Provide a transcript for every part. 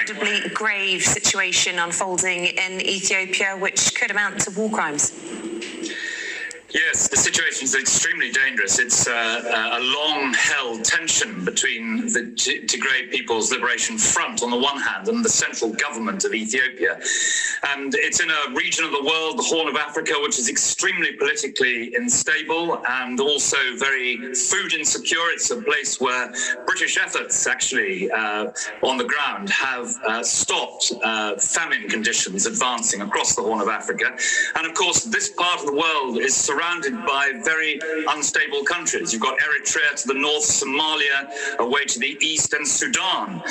incredibly grave situation unfolding in Ethiopia, which could amount to war crimes. Yes, the situation is extremely dangerous. It's a long-held tension between the Tigray People's Liberation Front on the one hand and the central government of Ethiopia. And it's in a region of the world, the Horn of Africa, which is extremely politically unstable and also very food insecure. It's a place where British efforts actually on the ground have stopped famine conditions advancing across the Horn of Africa. And of course, this part of the world is surrounded by very unstable countries. You've got Eritrea to the north, Somalia away to the east, and Sudan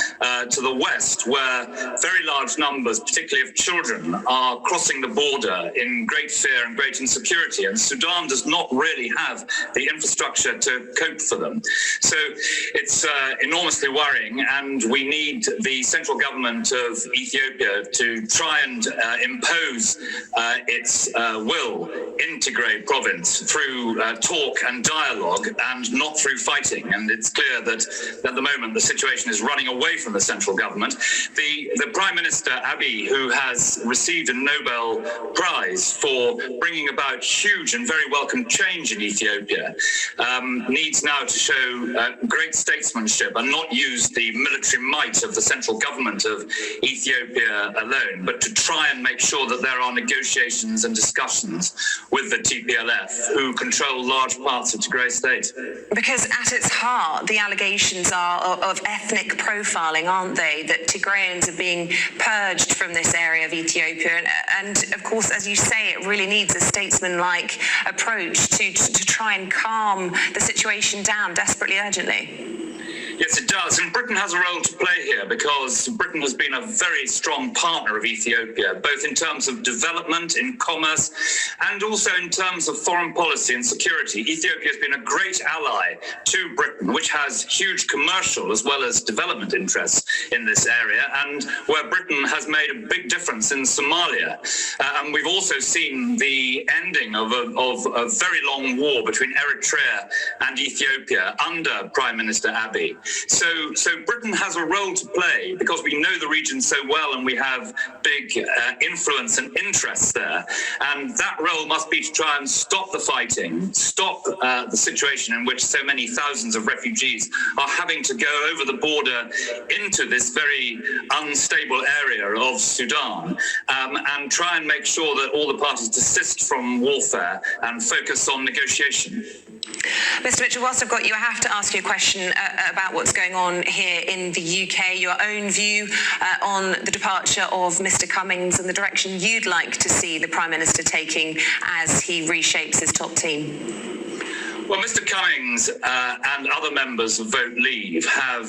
to the west, where very large numbers, particularly of children, are crossing the border in great fear and great insecurity. And Sudan does not really have the infrastructure to cope for them. So it's enormously worrying, and we need the central government of Ethiopia to try and impose its will in Tigray province through talk and dialogue and not through fighting. And it's clear that at the moment the situation is running away from the central government. The Prime Minister, Abiy, who has received a Nobel Prize for bringing about huge and very welcome change in Ethiopia, needs now to show great statesmanship and not use the military might of the central government of Ethiopia alone, but to try and make sure that there are negotiations and discussions with the TPLF, who control large parts of Tigray state. Because at its heart, the allegations are of ethnic profiling, aren't they? That Tigrayans are being purged from this area of Ethiopia. And of course, as you say, it really needs a statesman-like approach to try and calm the situation down desperately, urgently. Yes, it does. And Britain has a role to play here because Britain has been a very strong partner of Ethiopia, both in terms of development, in commerce, and also in terms of foreign policy and security. Ethiopia has been a great ally to Britain, which has huge commercial as well as development interests in this area, and where Britain has made a big difference in Somalia. And we've also seen the ending of a very long war between Eritrea and Ethiopia under Prime Minister Abiy. So Britain has a role to play because we know the region so well and we have big influence and interests there. And that role must be to try and stop the fighting, stop the situation in which so many thousands of refugees are having to go over the border into this very unstable area of Sudan, and try and make sure that all the parties desist from warfare and focus on negotiation. Mr. Mitchell, whilst I've got you, I have to ask you a question about what's going on here in the UK, your own view on the departure of Mr. Cummings and the direction you'd like to see the Prime Minister taking as he reshapes his top team. Well, Mr. Cummings and other members of Vote Leave have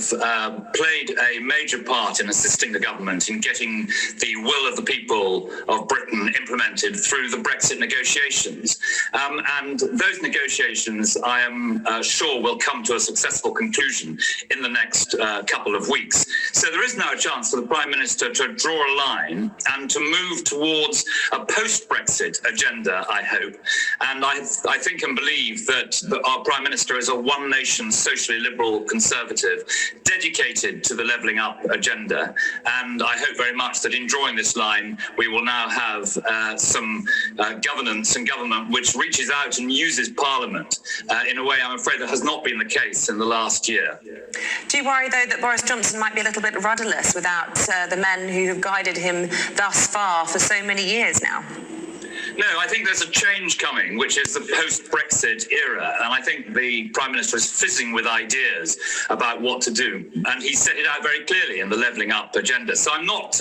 played a major part in assisting the government in getting the will of the people of Britain implemented through the Brexit negotiations. And those negotiations, I am sure, will come to a successful conclusion in the next couple of weeks. So there is now a chance for the Prime Minister to draw a line and to move towards a post-Brexit agenda, I hope. And I think and believe that our Prime Minister is a one-nation, socially liberal conservative, dedicated to the levelling up agenda. And I hope very much that in drawing this line, we will now have some governance and government which reaches out and uses Parliament in a way, I'm afraid, that has not been the case in the last year. Do you worry, though, that Boris Johnson might be a little bit rudderless without the men who have guided him thus far for so many years now? No, I think there's a change coming, which is the post-Brexit era. And I think the Prime Minister is fizzing with ideas about what to do. And he set it out very clearly in the levelling up agenda. So I'm not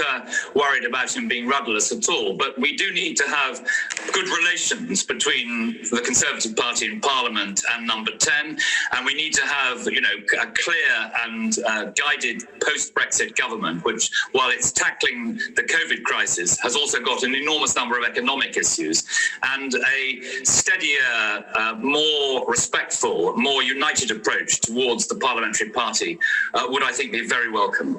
worried about him being rudderless at all. But we do need to have good relations between the Conservative Party in Parliament and Number 10. And we need to have, a clear and guided post-Brexit government, which, while it's tackling the COVID crisis, has also got an enormous number of economic issues. And a steadier, more respectful, more united approach towards the parliamentary party would, I think, be very welcome.